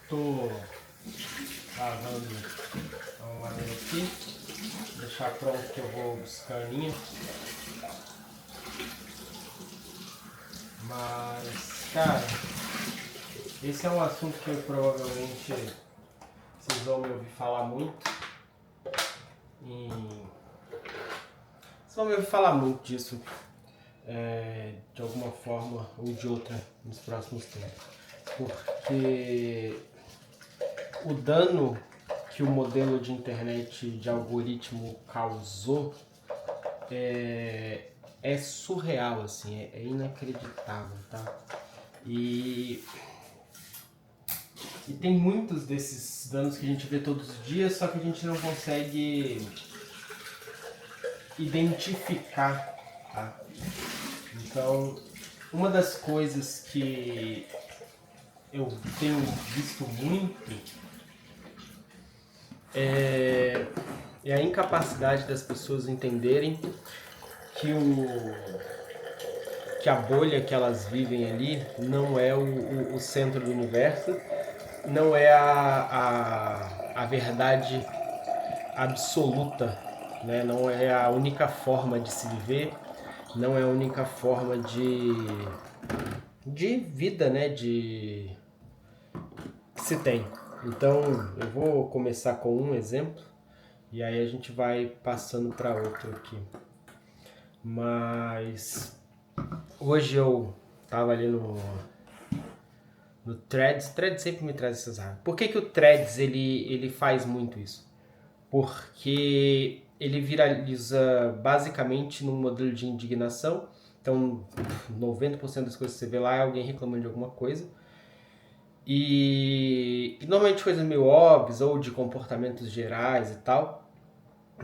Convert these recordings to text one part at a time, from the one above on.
Tô lavando a madeira aqui, deixar pronto que eu vou buscar a linha. Mas, cara, esse é um assunto que provavelmente vocês vão me ouvir falar muito. E vocês vão me ouvir falar muito disso, de alguma forma ou de outra, nos próximos tempos. Porque o dano que o modelo de internet de algoritmo causou é surreal, assim, é inacreditável, tá? E tem muitos desses danos que a gente vê todos os dias, só que a gente não consegue identificar, tá? Então, uma das coisas que eu tenho visto muito é a incapacidade das pessoas entenderem que a bolha que elas vivem ali não é o centro do universo, não é a verdade absoluta, né? Não é a única forma de se viver, não é a única forma de vida, né? Que se tem. Então eu vou começar com um exemplo e aí a gente vai passando para outro aqui. Mas hoje eu tava ali no Threads. Threads sempre me traz essas raras. Por que o Threads ele faz muito isso? Porque ele viraliza basicamente num modelo de indignação. Então 90% das coisas que você vê lá é alguém reclamando de alguma coisa. E normalmente coisas meio óbvias ou de comportamentos gerais e tal.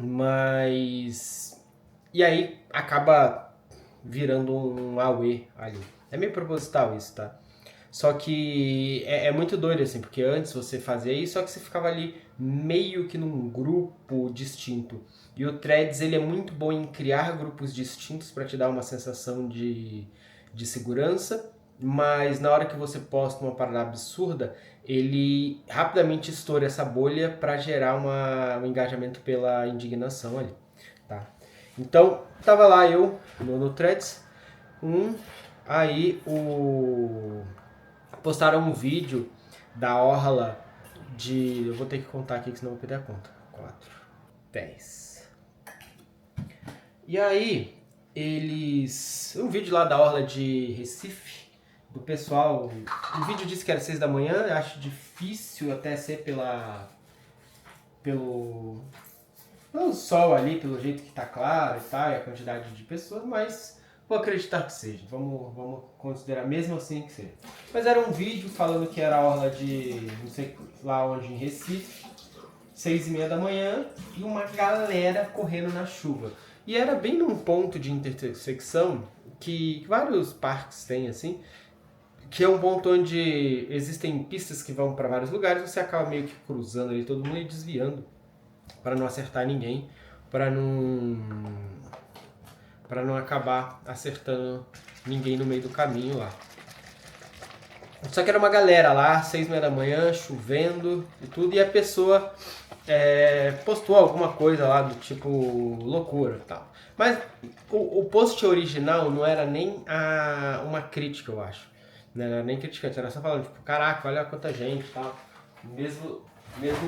Mas... E aí acaba virando um auê ali. É meio proposital isso, tá? Só que é muito doido, assim, porque antes você fazia isso, só que você ficava ali meio que num grupo distinto. E o Threads, ele é muito bom em criar grupos distintos para te dar uma sensação de segurança, mas na hora que você posta uma parada absurda, ele rapidamente estoura essa bolha para gerar um engajamento pela indignação ali, tá? Então, tava lá eu no Threads, aí postaram um vídeo da orla de... Eu vou ter que contar aqui, que senão eu vou perder a conta. 4, 10. E aí, um vídeo lá da orla de Recife, do pessoal... O vídeo disse que era 6 da manhã, eu acho difícil até ser pelo sol ali, pelo jeito que tá claro e tal, e a quantidade de pessoas, mas vou acreditar que seja, vamos considerar mesmo assim que seja. Mas era um vídeo falando que era a orla de, não sei lá onde, em Recife, 6h30 da manhã, e uma galera correndo na chuva. E era bem num ponto de intersecção que vários parques têm, assim, que é um ponto onde existem pistas que vão para vários lugares, você acaba meio que cruzando ali todo mundo e desviando para não acertar ninguém, para não acabar acertando ninguém no meio do caminho lá. Só que era uma galera lá, 6h30 da manhã, chovendo e tudo, e a pessoa postou alguma coisa lá do tipo loucura e tal. Mas o post original não era nem uma crítica, eu acho. Não era nem criticante, era só falando, tipo, caraca, olha quanta gente e tal. Mesmo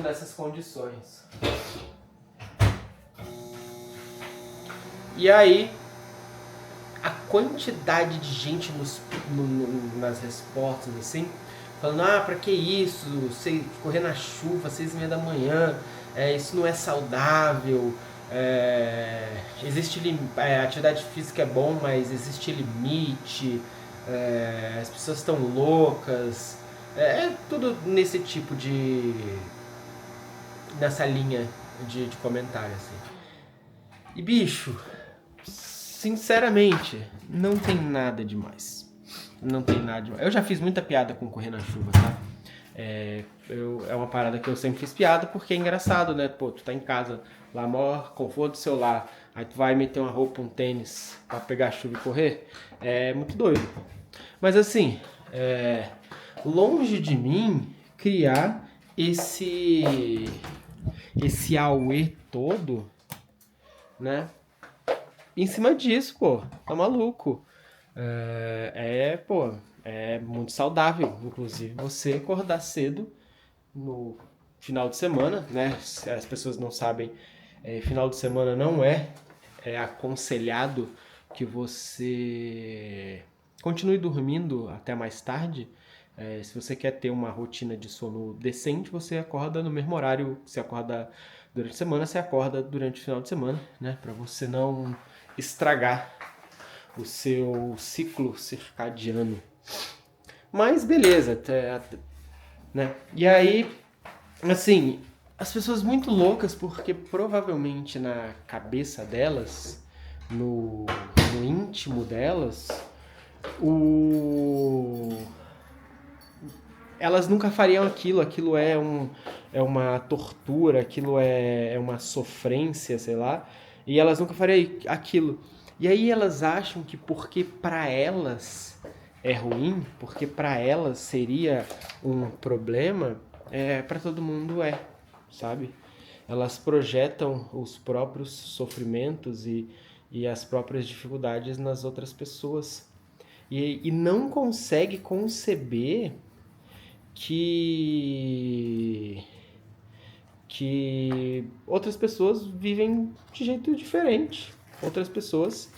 nessas condições. E aí, a quantidade de gente nas respostas, assim, falando, pra que isso? Correr na chuva, 6h30 da manhã, isso não é saudável, atividade física é bom, mas existe limite, as pessoas estão loucas, tudo nesse tipo nessa linha de comentário, assim. E bicho, sinceramente, não tem nada demais. Não tem nada demais. Eu já fiz muita piada com correr na chuva, tá? É uma parada que eu sempre fiz piada porque é engraçado, né? Pô, tu tá em casa, lá, maior conforto do seu lar, aí tu vai meter uma roupa, um tênis pra pegar chuva e correr. É muito doido. Mas assim, longe de mim criar esse auê todo, né? Em cima disso, pô, tá maluco. Pô, é muito saudável, inclusive, você acordar cedo no final de semana, né? Se as pessoas não sabem, final de semana não é aconselhado que você continue dormindo até mais tarde. Se você quer ter uma rotina de sono decente, você acorda no mesmo horário que você acorda durante a semana, você acorda durante o final de semana, né? Para você não estragar o seu ciclo circadiano. Mas beleza, né? E aí, assim, as pessoas muito loucas, porque provavelmente na cabeça delas, no íntimo delas, o elas nunca fariam aquilo, aquilo é uma tortura, aquilo é uma sofrência, sei lá, e elas nunca fariam aquilo. E aí elas acham que porque para elas é ruim, porque para elas seria um problema, para todo mundo sabe? Elas projetam os próprios sofrimentos e as próprias dificuldades nas outras pessoas. E não consegue conceber que outras pessoas vivem de jeito diferente. Outras pessoas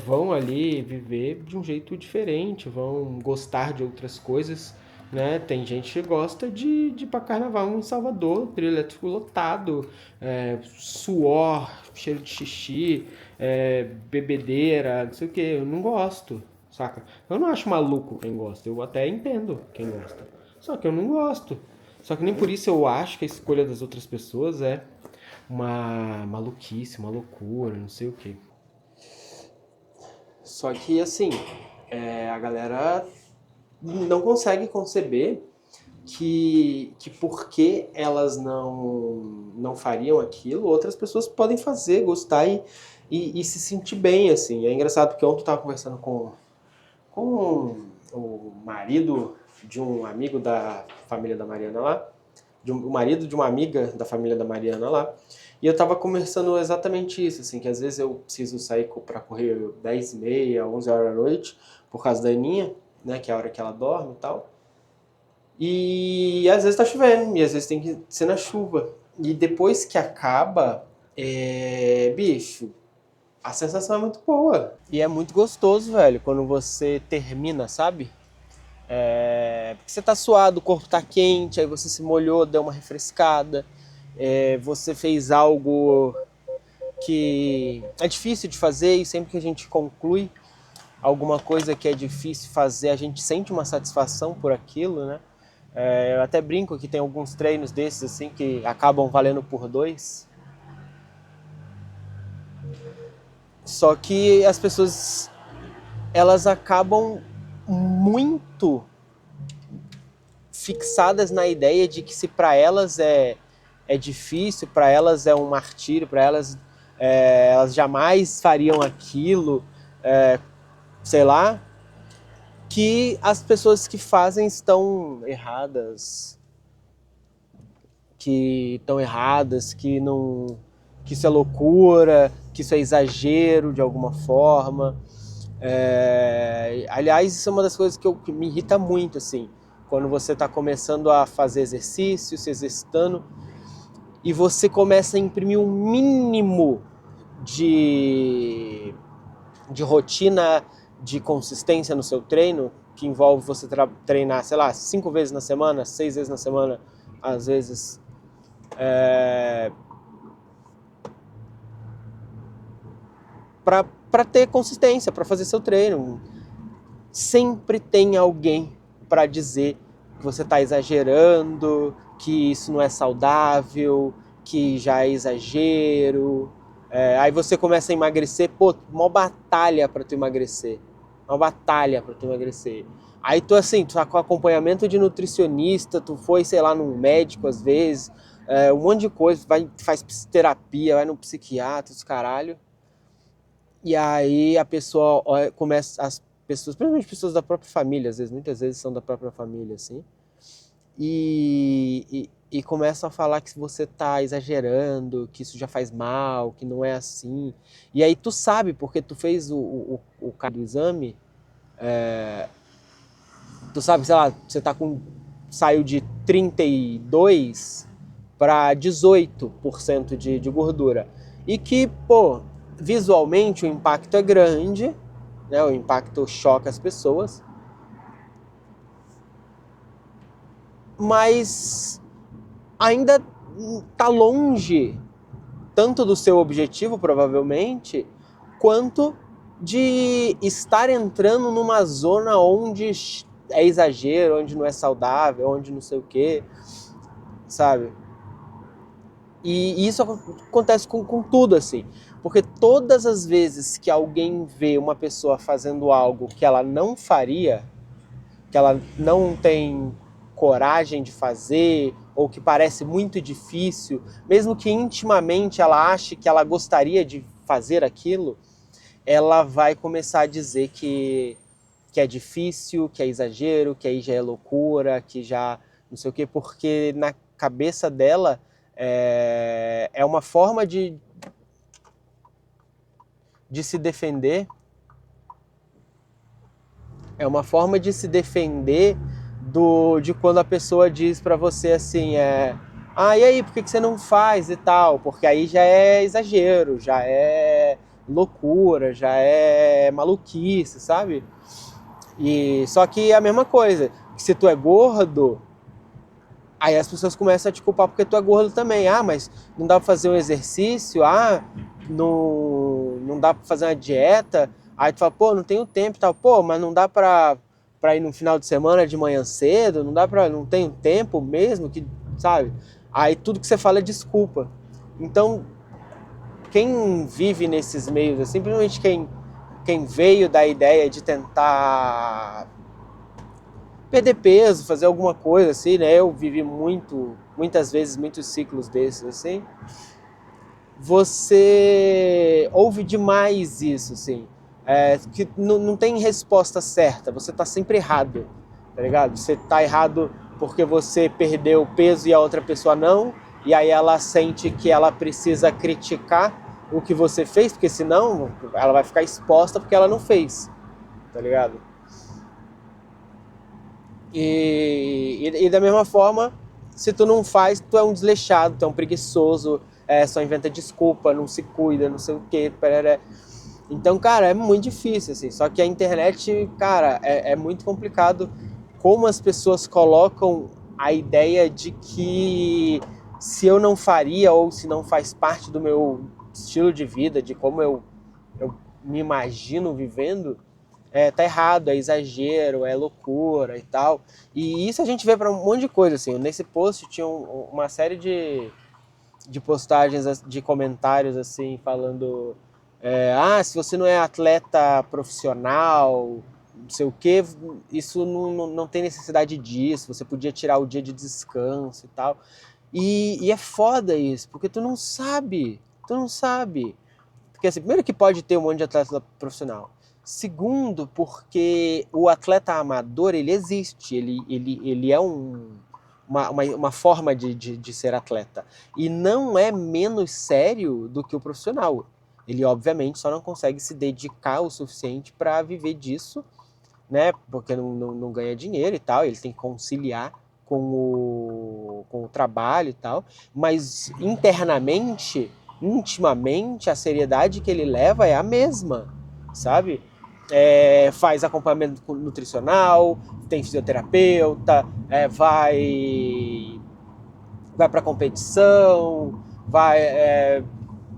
vão ali viver de um jeito diferente, vão gostar de outras coisas, né? Tem gente que gosta de ir pra carnaval em Salvador, trio elétrico lotado, suor, cheiro de xixi, bebedeira, não sei o que. Eu não gosto, saca? Eu não acho maluco quem gosta, eu até entendo quem gosta. Só que eu não gosto. Só que nem por isso eu acho que a escolha das outras pessoas é uma maluquice, uma loucura, não sei o quê. Só que assim, a galera não consegue conceber que porque elas não fariam aquilo, outras pessoas podem fazer, gostar e se sentir bem, assim. É engraçado porque ontem eu tava conversando com o marido de um amigo da família da Mariana lá, o marido de uma amiga da família da Mariana lá, e eu tava conversando exatamente isso, assim, que às vezes eu preciso sair pra correr 10h30, 11 horas da noite, por causa da Aninha, né, que é a hora que ela dorme e tal, e às vezes tá chovendo, e às vezes tem que ser na chuva, e depois que acaba, bicho, a sensação é muito boa. E é muito gostoso, velho, quando você termina, sabe? Porque você tá suado, o corpo tá quente, aí você se molhou, deu uma refrescada, você fez algo que é difícil de fazer e sempre que a gente conclui alguma coisa que é difícil fazer, a gente sente uma satisfação por aquilo, né? Eu até brinco que tem alguns treinos desses assim que acabam valendo por dois. Só que as pessoas, elas acabam muito fixadas na ideia de que se para elas é difícil, para elas é um martírio, para elas elas jamais fariam aquilo, sei lá, que as pessoas que fazem estão erradas, que não, que isso é loucura, que isso é exagero de alguma forma. Aliás, isso é uma das coisas que me irrita muito, assim, quando você está começando a fazer exercício, se exercitando, e você começa a imprimir um mínimo de rotina, de consistência no seu treino, que envolve você treinar, sei lá, 5 vezes na semana, 6 vezes na semana, às vezes, para ter consistência, para fazer seu treino. Sempre tem alguém para dizer que você está exagerando, que isso não é saudável, que já é exagero. Aí você começa a emagrecer, pô, uma batalha para tu emagrecer. Uma batalha para tu emagrecer. Aí tu assim, tu tá com acompanhamento de nutricionista, tu foi, sei lá, num médico às vezes, um monte de coisa, faz terapia, vai no psiquiatra, os caralho. E aí a pessoa começa, as pessoas, principalmente pessoas da própria família, às vezes, muitas vezes são da própria família, assim, e começam a falar que você tá exagerando, que isso já faz mal, que não é assim. E aí tu sabe, porque tu fez o cara do exame, tu sabe, sei lá, você tá com. Saiu de 32 para 18% de gordura. E que, pô, visualmente o impacto é grande, né? O impacto choca as pessoas, mas ainda tá longe tanto do seu objetivo, provavelmente, quanto de estar entrando numa zona onde é exagero, onde não é saudável, onde não sei o quê, sabe? E isso acontece com tudo, assim. Porque todas as vezes que alguém vê uma pessoa fazendo algo que ela não faria, que ela não tem coragem de fazer, ou que parece muito difícil, mesmo que intimamente ela ache que ela gostaria de fazer aquilo, ela vai começar a dizer que é difícil, que é exagero, que aí já é loucura, que já não sei o quê, porque na cabeça dela é uma forma de se defender, é uma forma de se defender de quando a pessoa diz pra você assim, e aí, por que você não faz e tal? Porque aí já é exagero, já é loucura, já é maluquice, sabe? E só que é a mesma coisa, que se tu é gordo, aí as pessoas começam a te culpar porque tu é gordo também. Ah, mas não dá pra fazer um exercício? Ah, não dá pra fazer uma dieta? Aí tu fala, pô, não tenho tempo e tal. Pô, mas não dá pra ir no final de semana de manhã cedo? Não dá pra. Não tenho tempo mesmo? Que, sabe? Aí tudo que você fala é desculpa. Então, quem vive nesses meios, assim, simplesmente quem veio da ideia de tentar perder peso, fazer alguma coisa assim, né? Eu vivi muitas vezes, muitos ciclos desses assim. Você ouve demais isso, assim. Que não tem resposta certa, você tá sempre errado, tá ligado? Você tá errado porque você perdeu peso e a outra pessoa não, e aí ela sente que ela precisa criticar o que você fez, porque senão ela vai ficar exposta porque ela não fez, tá ligado? E da mesma forma, se tu não faz, tu é um desleixado, tu é um preguiçoso, só inventa desculpa, não se cuida, não sei o que, perere. Então, cara, é muito difícil, assim. Só que a internet, cara, é muito complicado como as pessoas colocam a ideia de que se eu não faria ou se não faz parte do meu estilo de vida, de como eu me imagino vivendo, tá errado, é exagero, é loucura e tal. E isso a gente vê para um monte de coisa, assim. Nesse post tinha uma série de postagens, de comentários, assim, falando se você não é atleta profissional, não sei o que, isso não tem necessidade disso, você podia tirar o dia de descanso e tal. E é foda isso, porque tu não sabe. Porque, assim, primeiro que pode ter um monte de atleta profissional. Segundo, porque o atleta amador, ele existe, ele é uma forma de ser atleta. E não é menos sério do que o profissional. Ele, obviamente, só não consegue se dedicar o suficiente para viver disso, né? Porque não ganha dinheiro e tal, ele tem que conciliar com o trabalho e tal. Mas internamente, intimamente, a seriedade que ele leva é a mesma, sabe? Faz acompanhamento nutricional, tem fisioterapeuta, vai para competição,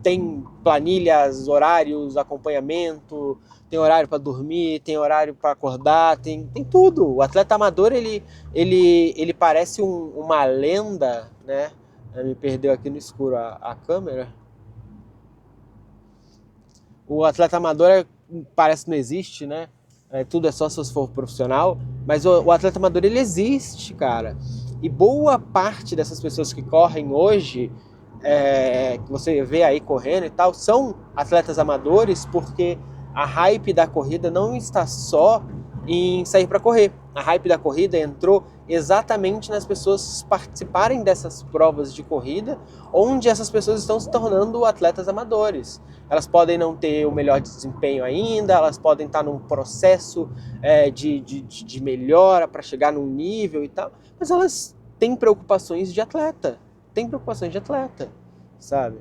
tem planilhas, horários, acompanhamento, tem horário para dormir, tem horário para acordar, tem tudo. O atleta amador, ele parece uma lenda, né? Me perdeu aqui no escuro a câmera. O atleta amador parece que não existe, né? Tudo é só se você for profissional. Mas o atleta amador, ele existe, cara. E boa parte dessas pessoas que correm hoje, que você vê aí correndo e tal, são atletas amadores, porque a hype da corrida não está só em sair para correr. A hype da corrida entrou exatamente nas pessoas participarem dessas provas de corrida, onde essas pessoas estão se tornando atletas amadores. Elas podem não ter o melhor desempenho ainda, elas podem estar num processo de melhora para chegar num nível e tal, mas elas têm preocupações de atleta, sabe?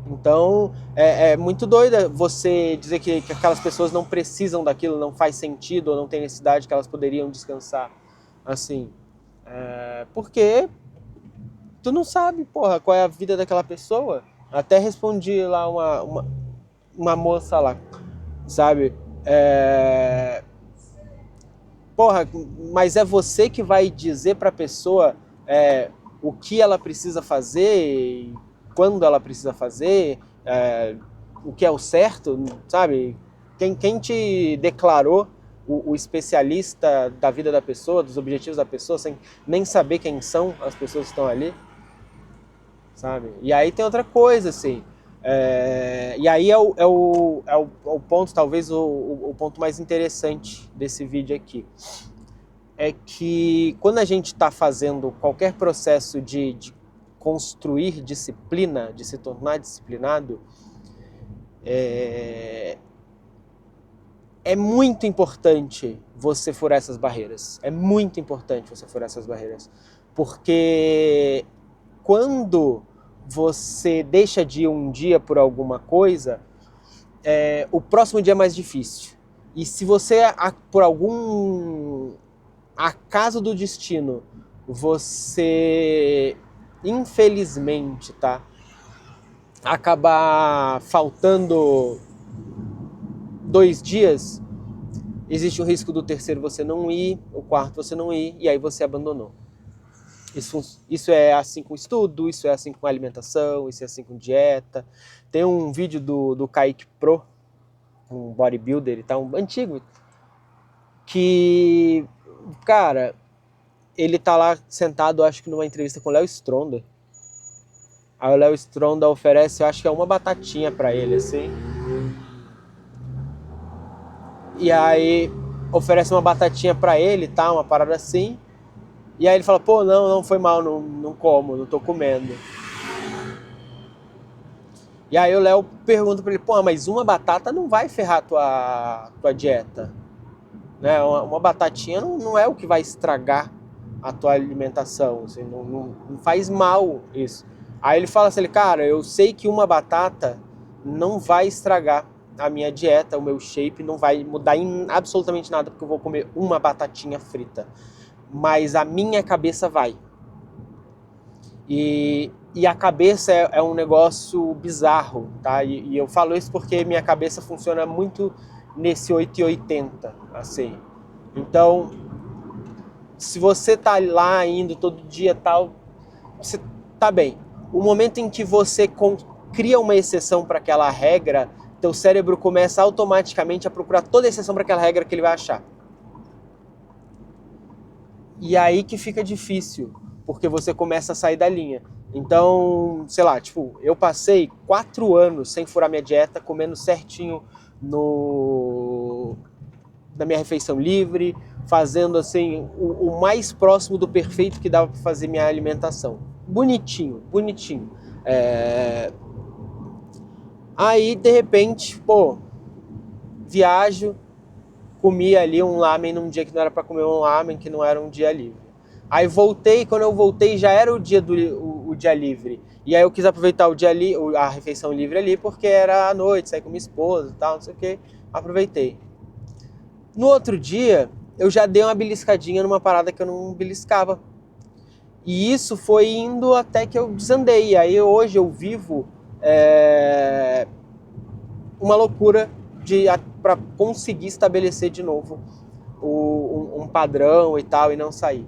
Então, é muito doida você dizer que aquelas pessoas não precisam daquilo, não faz sentido, ou não tem necessidade, que elas poderiam descansar, assim. Porque tu não sabe, porra, qual é a vida daquela pessoa. Até respondi lá uma moça lá, sabe? Porra, mas é você que vai dizer pra pessoa o que ela precisa fazer, quando ela precisa fazer, o que é o certo, sabe? Quem te declarou o especialista da vida da pessoa, dos objetivos da pessoa, sem nem saber quem são as pessoas que estão ali, sabe? E aí tem outra coisa, assim, e aí é o ponto, talvez o ponto mais interessante desse vídeo aqui. É que quando a gente está fazendo qualquer processo de construir disciplina, de se tornar disciplinado, é muito importante você furar essas barreiras. É muito importante você furar essas barreiras. Porque quando você deixa de ir um dia por alguma coisa, o próximo dia é mais difícil. E se você, por algum acaso do destino, você, infelizmente, tá, acabar faltando 2 dias, existe o risco do terceiro você não ir, o quarto você não ir, e aí você abandonou. Isso é assim com estudo, isso é assim com alimentação, isso é assim com dieta. Tem um vídeo do Kaique Pro, um bodybuilder e tal, um antigo, que, cara, ele tá lá sentado, acho que numa entrevista com o Léo Stronda. Aí o Léo Stronda oferece, eu acho que é uma batatinha pra ele, assim. E aí oferece uma batatinha pra ele, tá? Uma parada assim. E aí ele fala, pô, não foi mal, não como, não tô comendo. E aí o Léo pergunta pra ele, pô, mas uma batata não vai ferrar tua dieta. Né? Uma batatinha não é o que vai estragar a tua alimentação, assim, não faz mal isso. Aí ele fala assim, cara, eu sei que uma batata não vai estragar a minha dieta, o meu shape, não vai mudar em absolutamente nada, porque eu vou comer uma batatinha frita. Mas a minha cabeça vai. E a cabeça é um negócio bizarro, tá? E eu falo isso porque minha cabeça funciona muito nesse 880, assim. Então, se você tá lá indo todo dia tal, você tá bem. O momento em que você cria uma exceção para aquela regra, teu cérebro começa automaticamente a procurar toda exceção para aquela regra que ele vai achar. E aí que fica difícil, porque você começa a sair da linha. Então, sei lá, tipo, eu passei 4 anos sem furar minha dieta, comendo certinho na minha refeição livre, fazendo assim o mais próximo do perfeito que dava para fazer minha alimentação. Bonitinho. Aí, de repente, pô, viajo, comi ali um lamen num dia que não era para comer um lamen, que não era um dia livre. Aí voltei, quando eu voltei já era o dia o dia livre. E aí eu quis aproveitar a refeição livre ali, porque era à noite, saí com minha esposa e tal, não sei o que, aproveitei. No outro dia, eu já dei uma beliscadinha numa parada que eu não beliscava. E isso foi indo até que eu desandei. E aí hoje eu vivo uma loucura para conseguir estabelecer de novo um padrão e tal, e não sair.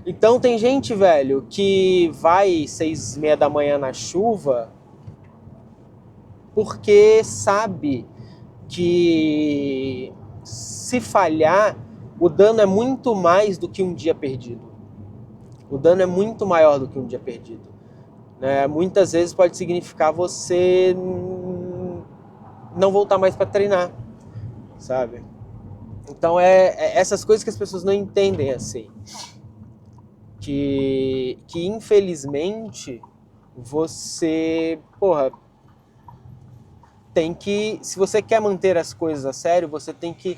Então tem gente, velho, que vai 6:30 da manhã na chuva porque sabe que se falhar, o dano é muito mais do que um dia perdido. O dano é muito maior do que um dia perdido. Né? Muitas vezes pode significar você não voltar mais para treinar, sabe? Então essas coisas que as pessoas não entendem, assim. Que infelizmente você, porra, tem que, se você quer manter as coisas a sério, você tem que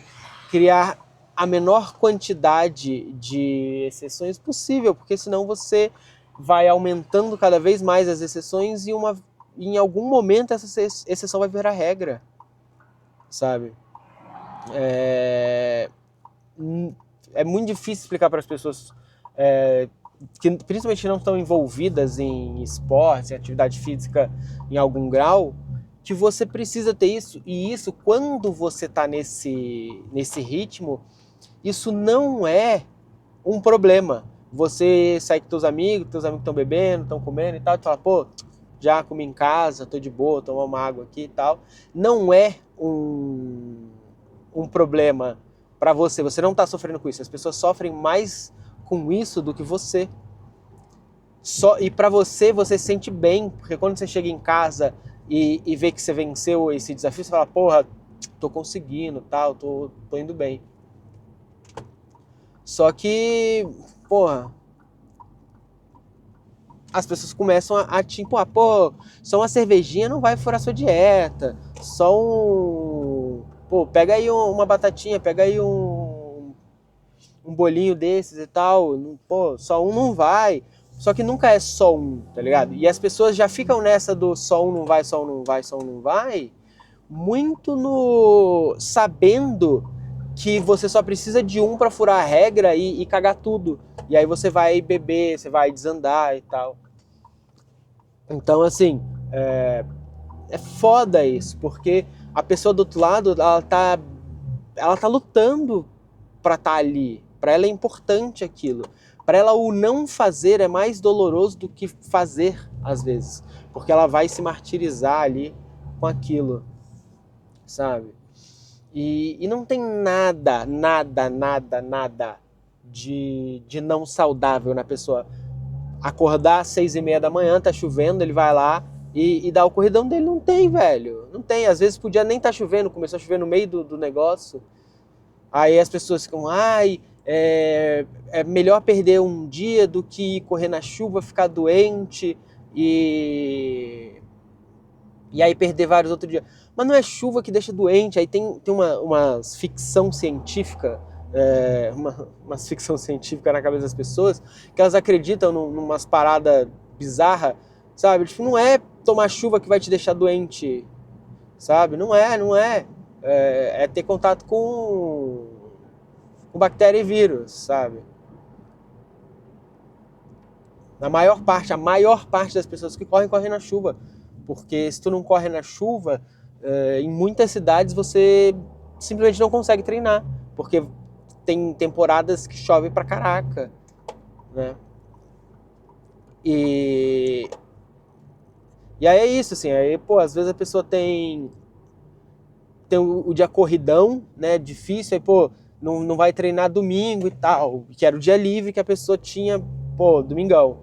criar a menor quantidade de exceções possível, porque senão você vai aumentando cada vez mais as exceções e em algum momento essa exceção vai virar regra, sabe? É muito difícil explicar para as pessoas que principalmente não estão envolvidas em esportes, em atividade física em algum grau, que você precisa ter isso. E isso, quando você está nesse ritmo, isso não é um problema. Você sai com teus amigos estão bebendo, estão comendo e tal, e tu fala, pô, já comi em casa, tô de boa, tomar uma água aqui e tal. Não é um problema para você. Você não está sofrendo com isso. As pessoas sofrem mais com isso do que você. E para você se sente bem, porque quando você chega em casa e vê que você venceu esse desafio, você fala, porra, tô conseguindo, tal, tô indo bem. Só que, porra, as pessoas começam a te empurrar, pô, só uma cervejinha não vai furar sua dieta, só pô, pega aí uma batatinha, pega aí um bolinho desses e tal, pô, só um não vai. Só que nunca é só um, tá ligado? E as pessoas já ficam nessa do só um não vai, só um não vai, só um não vai, muito sabendo que você só precisa de um pra furar a regra e cagar tudo. E aí você vai beber, você vai desandar e tal. Então, assim, é foda isso, porque a pessoa do outro lado, ela tá lutando pra estar ali. Pra ela é importante aquilo. Pra ela o não fazer é mais doloroso do que fazer, às vezes. Porque ela vai se martirizar ali com aquilo, sabe? E não tem nada de não saudável na pessoa. Acordar às 6:30 da manhã, tá chovendo, ele vai lá e dá o corridão dele. Não tem, velho. Não tem. Às vezes podia nem estar chovendo, começou a chover no meio do negócio. Aí as pessoas ficam, ai, é melhor perder um dia do que correr na chuva, ficar doente e aí perder vários outros dias. Mas não é chuva que deixa doente. Aí tem uma ficção científica, umas ficção científica na cabeça das pessoas, que elas acreditam numas paradas bizarras, sabe? Tipo, não é tomar chuva que vai te deixar doente, sabe? Não é. É ter contato com bactéria e vírus, sabe? A maior parte das pessoas que correm na chuva. Porque se tu não corre na chuva, em muitas cidades você simplesmente não consegue treinar. Porque tem temporadas que chove pra caraca, né? E aí é isso, assim. Aí, pô, às vezes a pessoa tem o dia corridão, né? Difícil, aí, pô, não vai treinar domingo e tal. Que era o dia livre que a pessoa tinha, pô, domingão.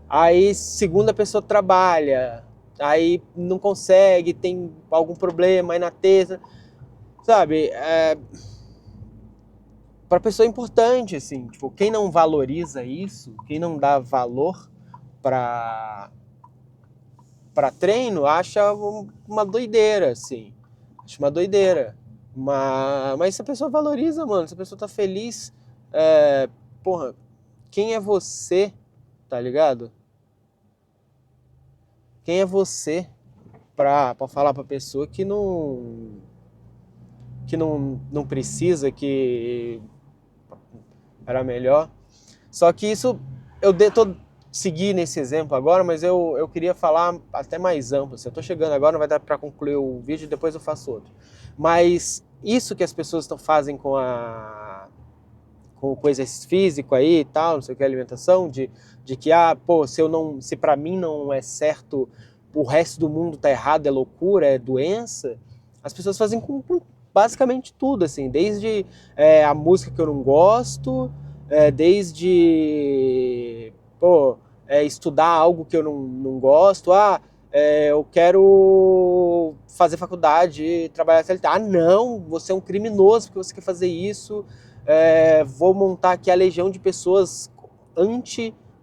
Aí segunda a pessoa trabalha, aí não consegue, tem algum problema, aí na terça, sabe? Pra pessoa é importante, assim, tipo, quem não valoriza isso, quem não dá valor pra treino, acha uma doideira, assim. Acho uma doideira. Mas se a pessoa valoriza, mano, se a pessoa tá feliz, porra, quem é você, tá ligado? Quem é você pra falar pra pessoa que não precisa, que era melhor? Só que isso, tô seguir nesse exemplo agora, mas eu queria falar até mais amplo. Assim, eu tô chegando agora, não vai dar pra concluir o vídeo, depois eu faço outro. Mas isso que as pessoas fazem com com exercício físico aí e tal, não sei o que, alimentação, de que, pô, se pra mim não é certo, o resto do mundo tá errado, é loucura, é doença, as pessoas fazem com basicamente tudo, assim, desde a música que eu não gosto, desde, pô, estudar algo que eu não gosto, eu quero vou fazer faculdade, trabalhar CLT. Ah, não, você é um criminoso porque você quer fazer isso. Vou montar aqui a legião de pessoas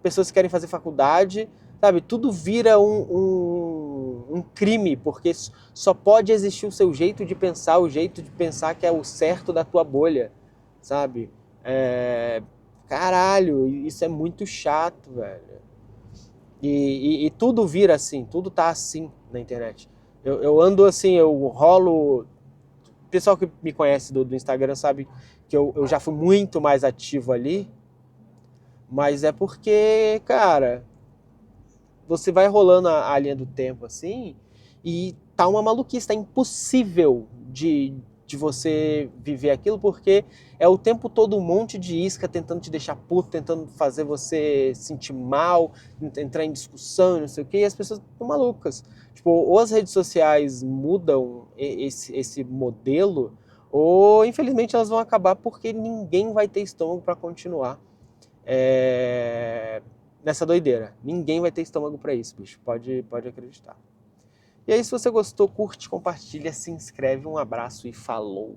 pessoas que querem fazer faculdade, sabe? Tudo vira um crime, porque só pode existir o seu jeito de pensar, o jeito de pensar que é o certo da tua bolha, sabe? Caralho, isso é muito chato, velho. E tudo vira assim, tudo tá assim na internet. Eu ando assim, eu rolo. O pessoal que me conhece do Instagram sabe que eu já fui muito mais ativo ali, mas é porque, cara, você vai rolando a linha do tempo assim e tá uma maluquice, tá impossível de você viver aquilo, porque é o tempo todo um monte de isca tentando te deixar puto, tentando fazer você sentir mal, entrar em discussão e não sei o que, e as pessoas estão malucas. Tipo, ou as redes sociais mudam esse modelo, ou infelizmente elas vão acabar porque ninguém vai ter estômago para continuar nessa doideira. Ninguém vai ter estômago para isso, bicho. Pode acreditar. E aí, se você gostou, curte, compartilha, se inscreve. Um abraço e falou!